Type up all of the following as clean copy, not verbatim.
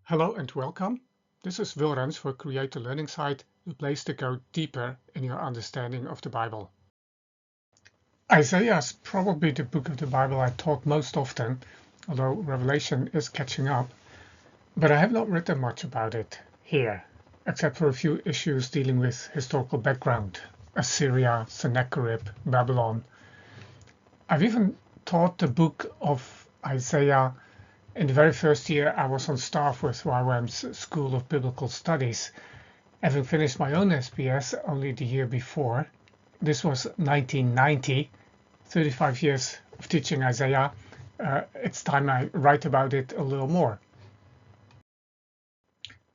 Hello and welcome. This is Wilrens for Create the Learning Site, the place to go deeper in your understanding of the Bible. Isaiah is probably the book of the Bible I taught most often, although Revelation is catching up, but I have not written much about it here, except for a few issues dealing with historical background, Assyria, Sennacherib, Babylon. I've even taught the book of Isaiah. In the very first year, I was on staff with YWAM's School of Biblical Studies, having finished my own SPS only the year before. This was 1990, 35 years of teaching Isaiah. It's time I write about it a little more.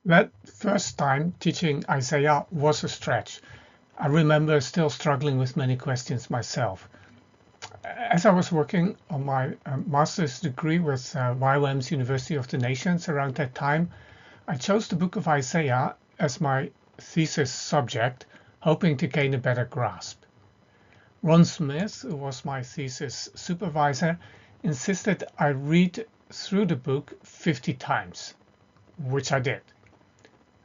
That first time teaching Isaiah was a stretch. I remember still struggling with many questions myself. As I was working on my master's degree with YWAM's University of the Nations around that time, I chose the book of Isaiah as my thesis subject, hoping to gain a better grasp. Ron Smith, who was my thesis supervisor, insisted I read through the book 50 times, which I did.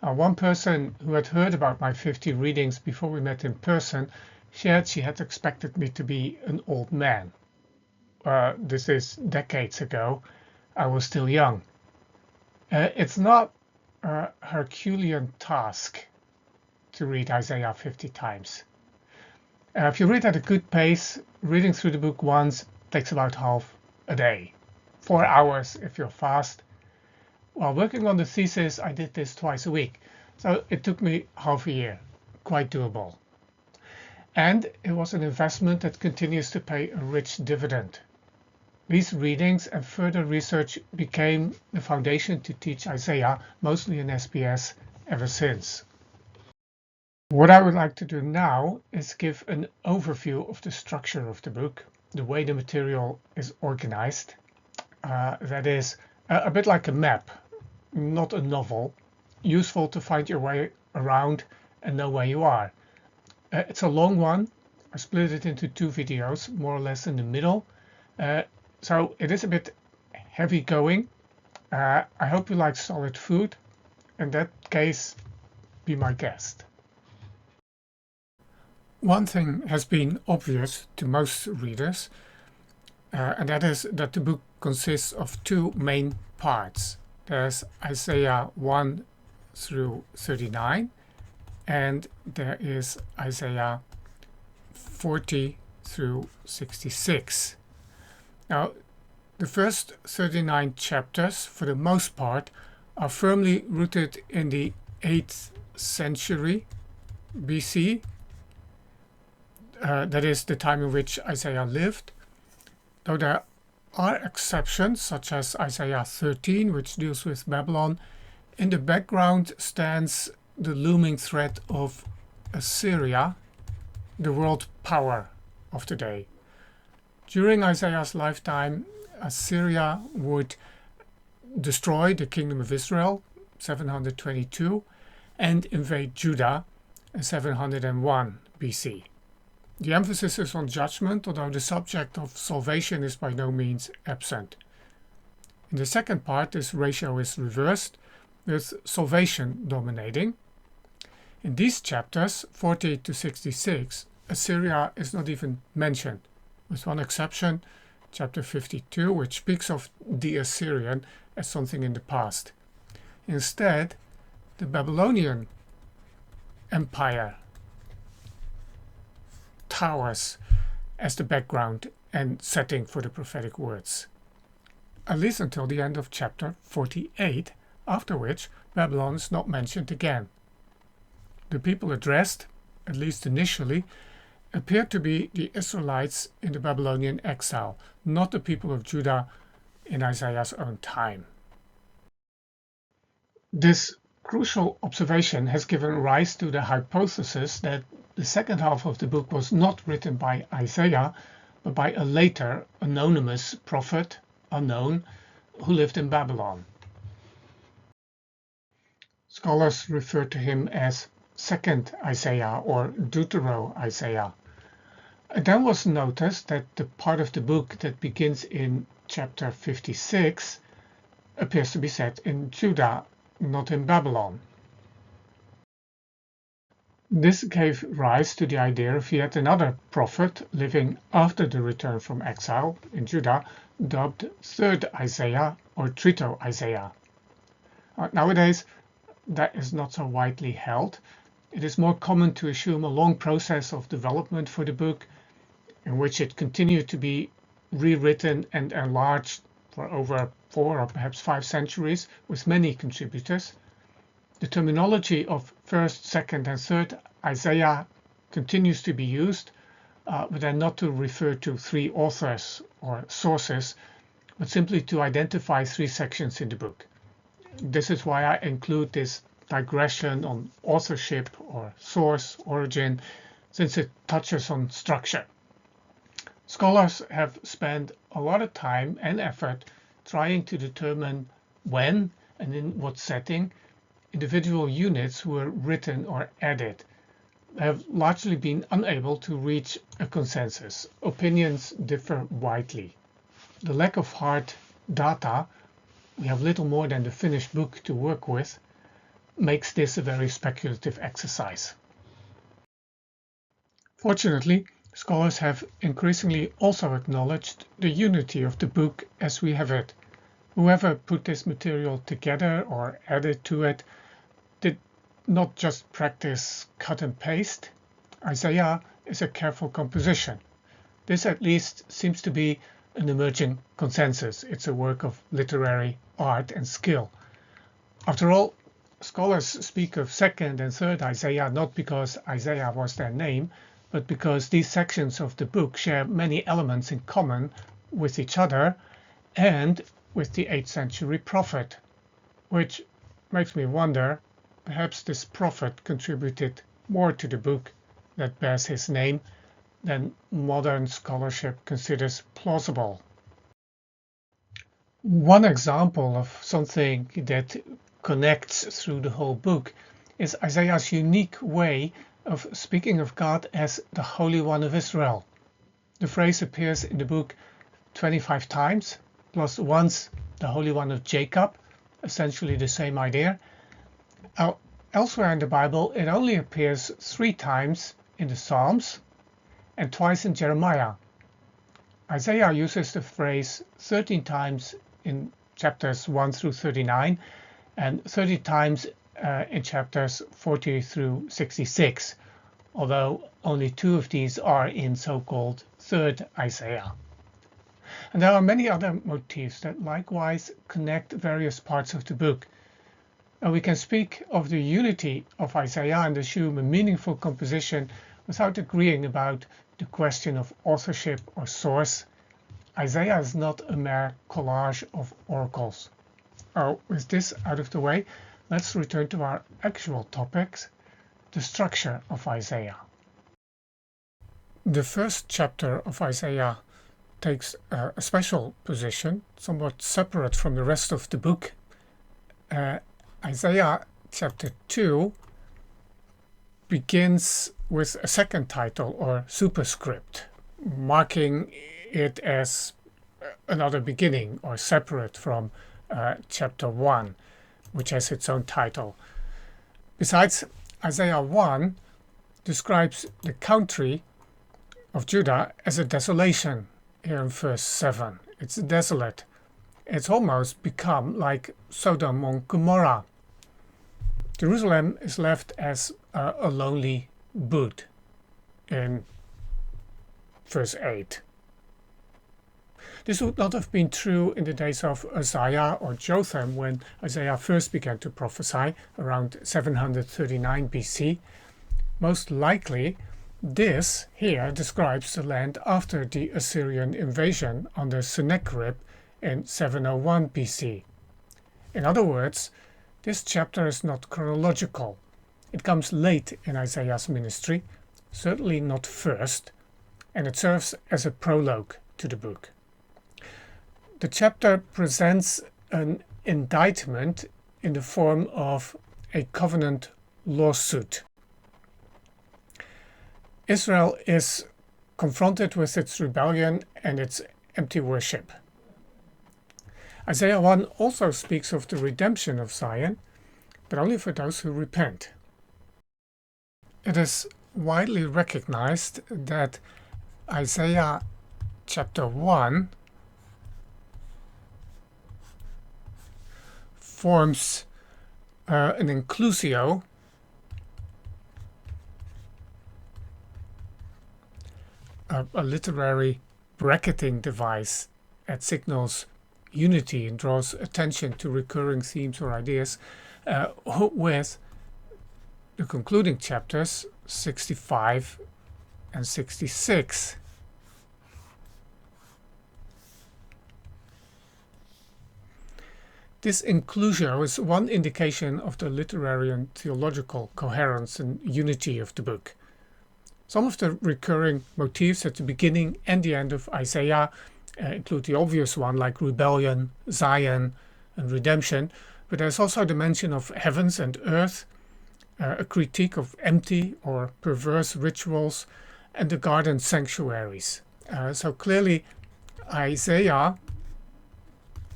One person who had heard about my 50 readings before we met in person shared she had expected me to be an old man. This is decades ago. I was still young. It's not a Herculean task to read Isaiah 50 times. If you read at a good pace, reading through the book once takes about half a day. 4 hours if you're fast. While working on the thesis, I did this twice a week, so it took me half a year. Quite doable. And it was an investment that continues to pay a rich dividend. These readings and further research became the foundation to teach Isaiah, mostly in SPS, ever since. What I would like to do now is give an overview of the structure of the book, the way the material is organized. That is a bit like a map, not a novel, useful to find your way around and know where you are. It's a long one. I split it into 2 videos, more or less in the middle. So it is a bit heavy going. I hope you like solid food. In that case, be my guest. One thing has been obvious to most readers, and that is that the book consists of 2 main parts. There's Isaiah 1 through 39, and there is Isaiah 40 through 66. Now, the first 39 chapters, for the most part, are firmly rooted in the 8th century BC. That is the time in which Isaiah lived, though there are exceptions, such as Isaiah 13, which deals with Babylon. In the background stands the looming threat of Assyria, the world power of today. During Isaiah's lifetime, Assyria would destroy the kingdom of Israel, 722, and invade Judah, 701 BC. The emphasis is on judgment, although the subject of salvation is by no means absent. In the second part, this ratio is reversed, with salvation dominating. In these chapters, 40 to 66, Assyria is not even mentioned, with one exception, chapter 52, which speaks of the Assyrian as something in the past. Instead, the Babylonian Empire towers as the background and setting for the prophetic words, at least until the end of chapter 48, after which Babylon is not mentioned again. The people addressed, at least initially, appear to be the Israelites in the Babylonian exile, not the people of Judah in Isaiah's own time. This crucial observation has given rise to the hypothesis that the second half of the book was not written by Isaiah, but by a later anonymous prophet, unknown, who lived in Babylon. Scholars refer to him as Second Isaiah or Deutero-Isaiah. It then was noticed that the part of the book that begins in chapter 56 appears to be set in Judah not in Babylon. This gave rise to the idea of yet another prophet living after the return from exile in Judah, dubbed Third Isaiah or Trito Isaiah. Nowadays, that is not so widely held. It is more common to assume a long process of development for the book, in which it continued to be rewritten and enlarged for over 4 or perhaps 5 centuries with many contributors. The terminology of first, second, and third Isaiah continues to be used, but then not to refer to 3 authors or sources, but simply to identify 3 sections in the book. This is why I include this digression on authorship or source, origin, since it touches on structure. Scholars have spent a lot of time and effort trying to determine when and in what setting individual units were written or added. They have largely been unable to reach a consensus. Opinions differ widely. The lack of hard data, we have little more than the finished book to work with, makes this a very speculative exercise. Fortunately, scholars have increasingly also acknowledged the unity of the book as we have it. Whoever put this material together or added to it did not just practice cut and paste. Isaiah is a careful composition. This at least seems to be an emerging consensus. It's a work of literary art and skill. After all, scholars speak of second and third Isaiah not because Isaiah was their name, but because these sections of the book share many elements in common with each other and with the 8th century prophet, which makes me wonder, perhaps this prophet contributed more to the book that bears his name than modern scholarship considers plausible. One example of something that connects through the whole book is Isaiah's unique way of speaking of God as the Holy One of Israel. The phrase appears in the book 25 times, plus once the Holy One of Jacob, essentially the same idea. Elsewhere in the Bible, it only appears 3 times in the Psalms and twice in Jeremiah. Isaiah uses the phrase 13 times in chapters 1 through 39 and 30 times in chapters 40 through 66, although only 2 of these are in so-called third Isaiah. And there are many other motifs that likewise connect various parts of the book. And we can speak of the unity of Isaiah and assume a meaningful composition without agreeing about the question of authorship or source. Isaiah is not a mere collage of oracles. With this out of the way, let's return to our actual topics, the structure of Isaiah. The first chapter of Isaiah takes a special position, somewhat separate from the rest of the book. Isaiah chapter 2 begins with a second title or superscript, marking it as another beginning or separate from chapter 1, which has its own title. Besides, Isaiah 1 describes the country of Judah as a desolation here in verse 7. It's desolate. It's almost become like Sodom and Gomorrah. Jerusalem is left as a lonely wood in verse 8. This would not have been true in the days of Uzziah or Jotham when Isaiah first began to prophesy around 739 BC. Most likely, this here describes the land after the Assyrian invasion under Sennacherib in 701 BC. In other words, this chapter is not chronological. It comes late in Isaiah's ministry, certainly not first, and it serves as a prologue to the book. The chapter presents an indictment in the form of a covenant lawsuit. Israel is confronted with its rebellion and its empty worship. Isaiah 1 also speaks of the redemption of Zion, but only for those who repent. It is widely recognized that Isaiah chapter 1 forms an inclusio a literary bracketing device that signals unity and draws attention to recurring themes or ideas with the concluding chapters 65 and 66. This inclusio is one indication of the literary and theological coherence and unity of the book. Some of the recurring motifs at the beginning and the end of Isaiah include the obvious one like rebellion, Zion, and redemption, but there's also the mention of heavens and earth, a critique of empty or perverse rituals, and the garden sanctuaries. So clearly Isaiah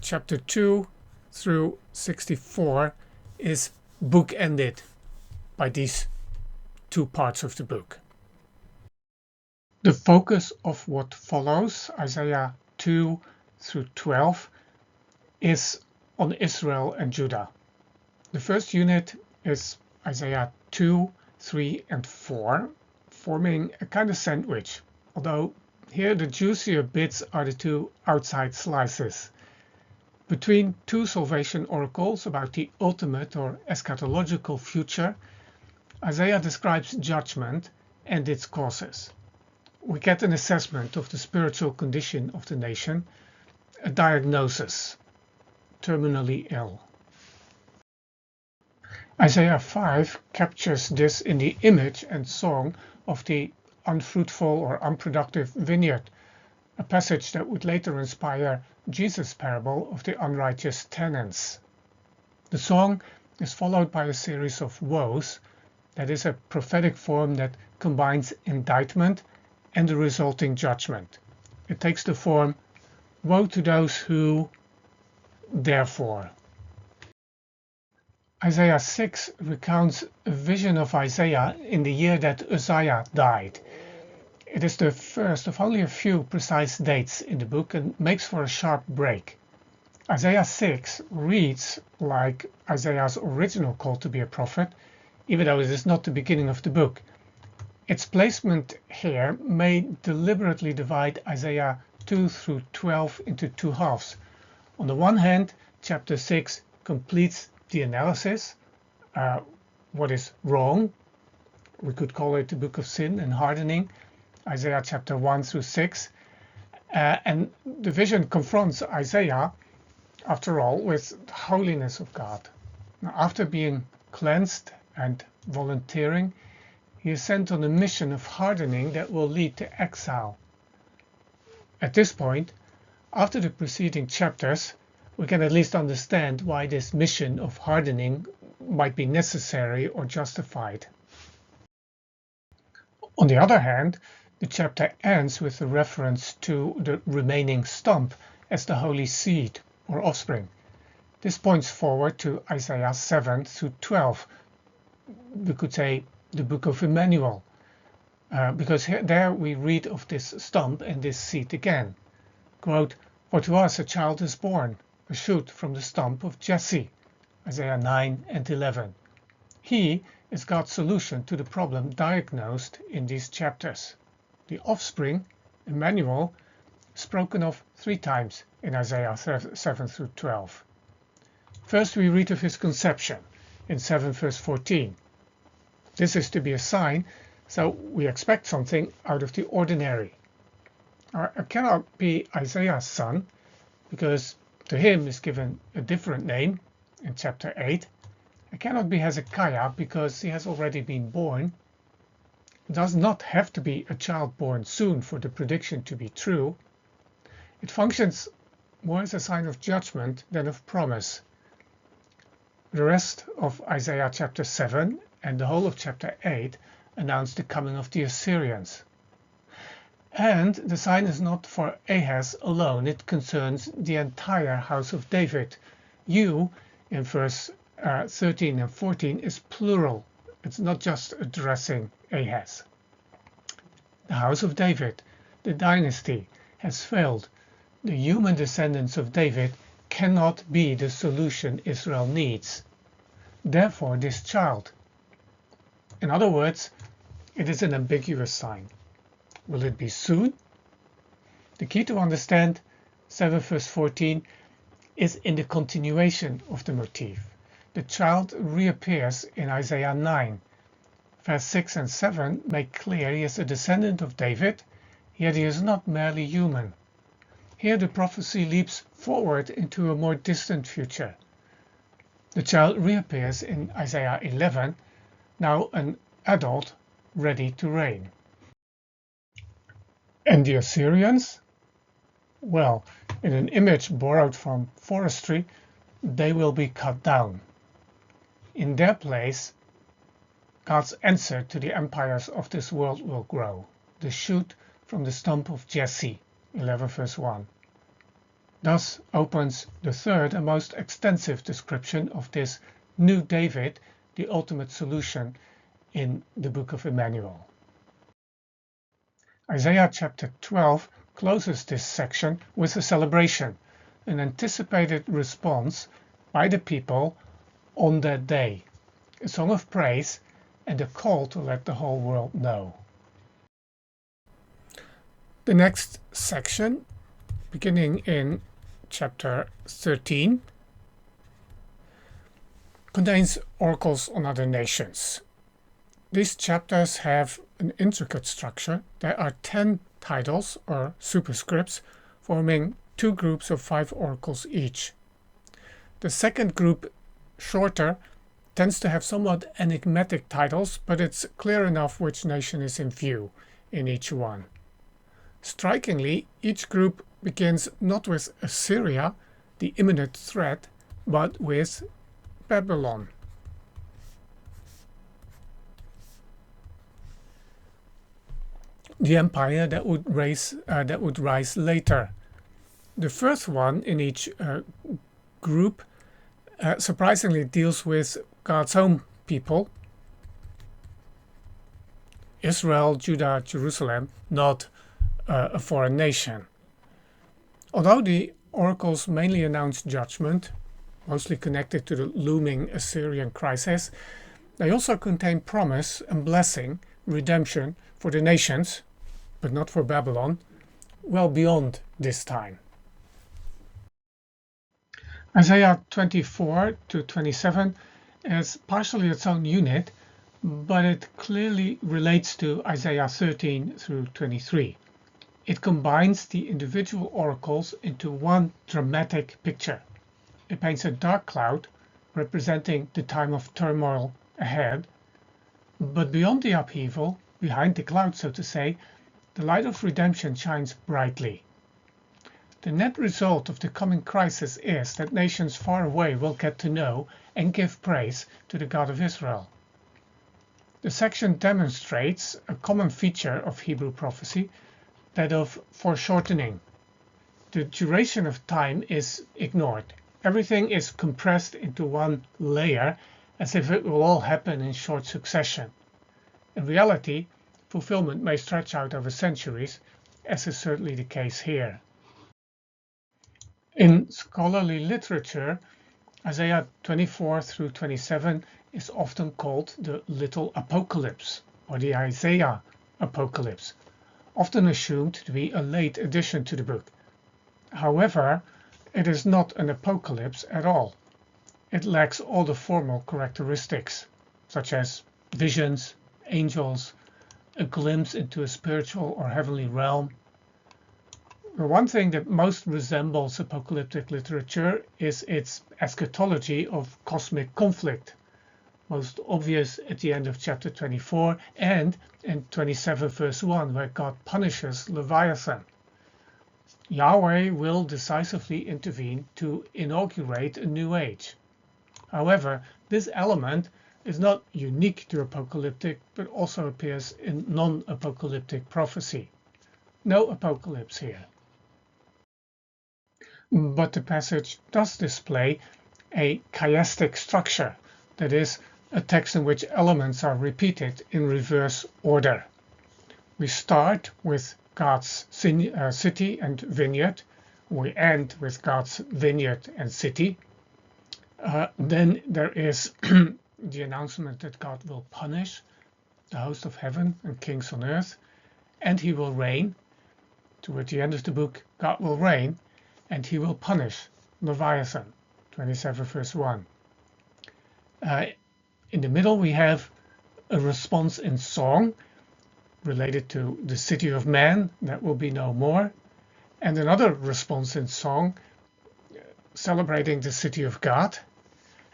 chapter 2 through 64 is bookended by these two parts of the book. The focus of what follows, Isaiah 2 through 12, is on Israel and Judah. The first unit is Isaiah 2, 3, and 4, forming a kind of sandwich, although here the juicier bits are the two outside slices. Between two salvation oracles about the ultimate or eschatological future, Isaiah describes judgment and its causes. We get an assessment of the spiritual condition of the nation, a diagnosis, terminally ill. Isaiah 5 captures this in the image and song of the unfruitful or unproductive vineyard, a passage that would later inspire Jesus' parable of the unrighteous tenants. The song is followed by a series of woes, that is a prophetic form that combines indictment and the resulting judgment. It takes the form, woe to those who, therefore. Isaiah 6 recounts a vision of Isaiah in the year that Uzziah died. It is the first of only a few precise dates in the book and makes for a sharp break. Isaiah 6 reads like Isaiah's original call to be a prophet, even though it is not the beginning of the book. Its placement here may deliberately divide Isaiah 2 through 12 into two halves. On the one hand, chapter 6 completes the analysis, what is wrong. We could call it the book of sin and hardening, Isaiah chapter 1 through 6. And the vision confronts Isaiah, after all, with the holiness of God. Now, after being cleansed and volunteering, he is sent on a mission of hardening that will lead to exile. At this point, after the preceding chapters, we can at least understand why this mission of hardening might be necessary or justified. On the other hand, the chapter ends with a reference to the remaining stump as the holy seed or offspring. This points forward to Isaiah 7 through 12. We could say the book of Immanuel, because there we read of this stump and this seed again. Quote, "For to us a child is born, a shoot from the stump of Jesse," Isaiah 9 and 11. He is God's solution to the problem diagnosed in these chapters. The offspring, Immanuel, spoken of 3 times in Isaiah 7 through 12. First we read of his conception in 7 verse 14. This is to be a sign, so we expect something out of the ordinary. It cannot be Isaiah's son, because to him is given a different name in chapter 8. It cannot be Hezekiah, because he has already been born. It does not have to be a child born soon for the prediction to be true. It functions more as a sign of judgment than of promise. The rest of Isaiah chapter 7 and the whole of chapter 8 announce the coming of the Assyrians. And the sign is not for Ahaz alone, it concerns the entire house of David. You, in verse 13 and 14 is plural. It's not just addressing Ahaz. The house of David, the dynasty, has failed. The human descendants of David cannot be the solution Israel needs. Therefore, this child. In other words, it is an ambiguous sign. Will it be soon? The key to understand 7 verse 14 is in the continuation of the motif. The child reappears in Isaiah 9. Verse 6 and 7 make clear he is a descendant of David, yet he is not merely human. Here the prophecy leaps forward into a more distant future. The child reappears in Isaiah 11, now an adult ready to reign. And the Assyrians? Well, in an image borrowed from forestry, they will be cut down. In their place, God's answer to the empires of this world will grow, the shoot from the stump of Jesse, 11 verse 1. Thus opens the third and most extensive description of this new David, the ultimate solution in the book of Immanuel. Isaiah chapter 12 closes this section with a celebration, an anticipated response by the people on that day, a song of praise and a call to let the whole world know. The next section, beginning in chapter 13, contains oracles on other nations. These chapters have an intricate structure. There are 10 titles or superscripts forming two groups of 5 oracles each. The second group, shorter, tends to have somewhat enigmatic titles, but it's clear enough which nation is in view in each one. Strikingly, each group begins not with Assyria, the imminent threat, but with Babylon. The empire that would rise later. The first one in each group surprisingly deals with God's own people, Israel, Judah, Jerusalem, not a foreign nation. Although the oracles mainly announce judgment, mostly connected to the looming Assyrian crisis, they also contain promise and blessing, redemption for the nations, but not for Babylon, well beyond this time. Isaiah 24 to 27 is partially its own unit, but it clearly relates to Isaiah 13 through 23. It combines the individual oracles into one dramatic picture. It paints a dark cloud representing the time of turmoil ahead, but beyond the upheaval, behind the cloud so to say, the light of redemption shines brightly. The net result of the coming crisis is that nations far away will get to know and give praise to the God of Israel. The section demonstrates a common feature of Hebrew prophecy, that of foreshortening. The duration of time is ignored. Everything is compressed into one layer as if it will all happen in short succession. In reality, fulfillment may stretch out over centuries, as is certainly the case here. In scholarly literature, Isaiah 24 through 27 is often called the Little Apocalypse, or the Isaiah Apocalypse, often assumed to be a late addition to the book. However, it is not an apocalypse at all. It lacks all the formal characteristics, such as visions, angels, a glimpse into a spiritual or heavenly realm. The one thing that most resembles apocalyptic literature is its eschatology of cosmic conflict, most obvious at the end of chapter 24 and in 27 verse 1, where God punishes Leviathan. Yahweh will decisively intervene to inaugurate a new age. However, this element is not unique to apocalyptic, but also appears in non-apocalyptic prophecy. No apocalypse here. But the passage does display a chiastic structure, that is, a text in which elements are repeated in reverse order. We start with God's city and vineyard. We end with God's vineyard and city. Then there is the announcement that God will punish the host of heaven and kings on earth, and he will reign. Toward the end of the book, God will reign, and he will punish Leviathan, 27 verse 1. In the middle, we have a response in song related to the city of man that will be no more, and another response in song celebrating the city of God.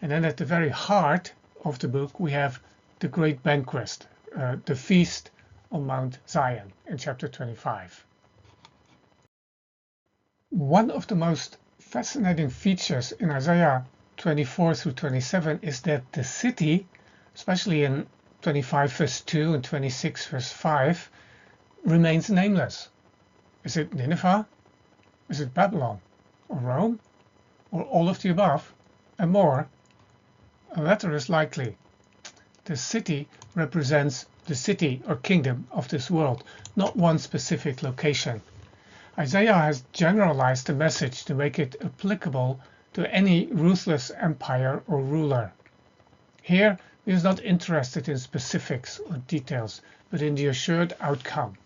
And then at the very heart of the book, we have the great banquet, the feast on Mount Zion in chapter 25. One of the most fascinating features in Isaiah 24 through 27 is that the city, especially in 25 verse 2 and 26 verse 5, remains nameless. Is it Nineveh? Is it Babylon? Or Rome? Or all of the above and more? The latter is likely. The city represents the city or kingdom of this world, not one specific location. Isaiah has generalized the message to make it applicable to any ruthless empire or ruler. Here, he is not interested in specifics or details, but in the assured outcome.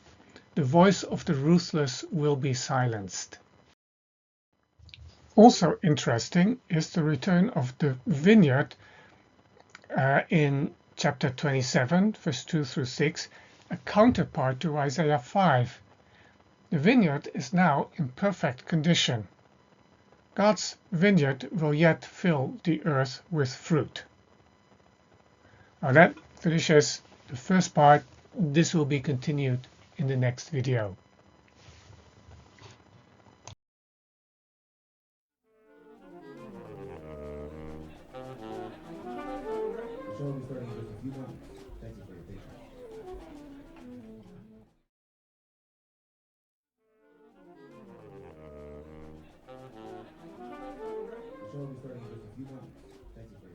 The voice of the ruthless will be silenced. Also interesting is the return of the vineyard in chapter 27, verse 2 through 6, a counterpart to Isaiah 5. The vineyard is now in perfect condition. God's vineyard will yet fill the earth with fruit. Now that finishes the first part. This will be continued in the next video. The show will be starting in just a few moments. Thank you for your patience. The show will be starting in just a few moments. Thank you for your